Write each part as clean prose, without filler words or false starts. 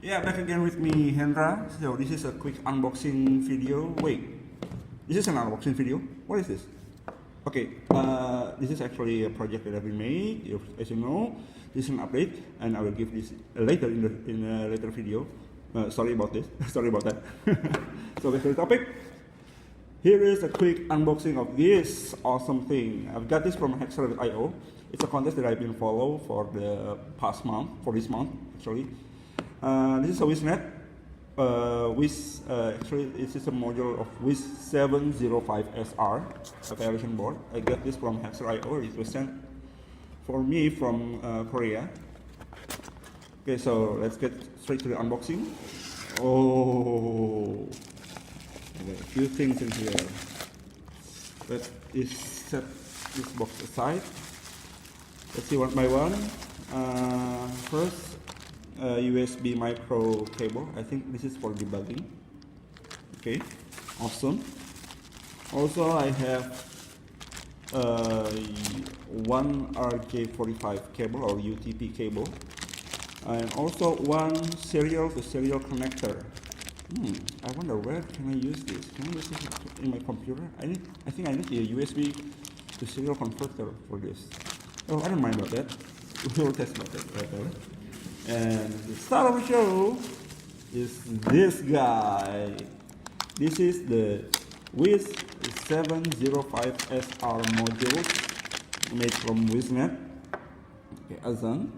Yeah, back again with me, Hendra. So this is a quick unboxing video. Wait, this is an unboxing video? What is this? Okay, this is actually a project that I've been made. As you know, this is an update, and I will give this later in a later video. Sorry about this. Sorry about that. So back to the topic. Here is a quick unboxing of this awesome thing. I've got this from Hackster.io. It's a contest that I've been following for the past month, for this month actually. This is a wiznet. Actually, this is a module of wiz750sr, evaluation board. I got this from Hackster.io. It was sent for me from Korea. Okay, so let's get straight to the unboxing. Oh, okay, a few things in here. Let's set this box aside. Let's see one by one. First, USB micro cable. I think this is for debugging. Okay, awesome. Also, I have one RJ45 cable or UTP cable, and also one serial to serial connector. I wonder where can I use this? Can I use this in my computer? I think I need a USB to serial converter for this. Oh, I don't mind about that. We'll test about that later. And the star of the show is this guy. This is the wiz750sr module made from wiznet. Okay, Azan.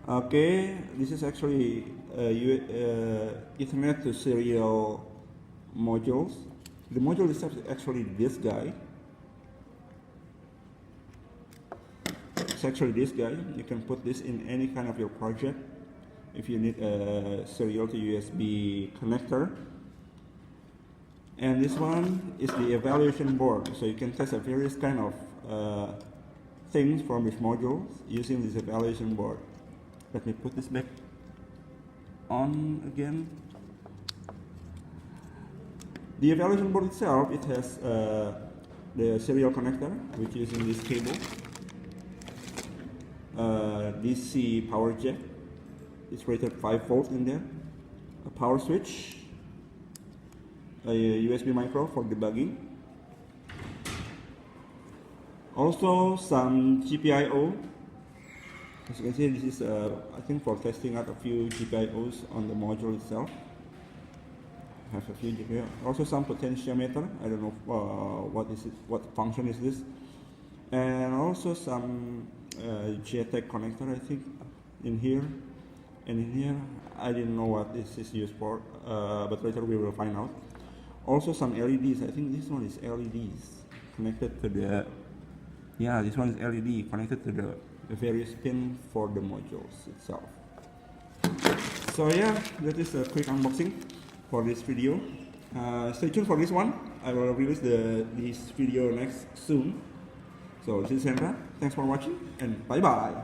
Okay, this is actually Ethernet to serial modules. The module itself is actually this guy. It's actually this guy. You can put this in any kind of your project if you need a serial to USB connector. And this one is the evaluation board, so you can test a various kind of things from this module using this evaluation board. Let me put this back on again. The evaluation board itself, it has the serial connector, which is in this cable. DC power jack, it's rated 5 volts in there, a power switch, a USB micro for debugging, also some GPIO. As you can see, this is I think for testing out a few GPIOs on the module itself. Have a few GPIO. Also some potentiometer. I don't know what function is this, and also some JTAG connector, I think, in here, and in here I didn't know what this is used for, but later we will find out. Also some LEDs. I think this one is LEDs connected to the, yeah, this one is LED connected to the various pins for the modules itself. So yeah, that is a quick unboxing for this video. Stay tuned for this one. I will release this video next soon. So this is Hendra. Thanks for watching, and bye bye.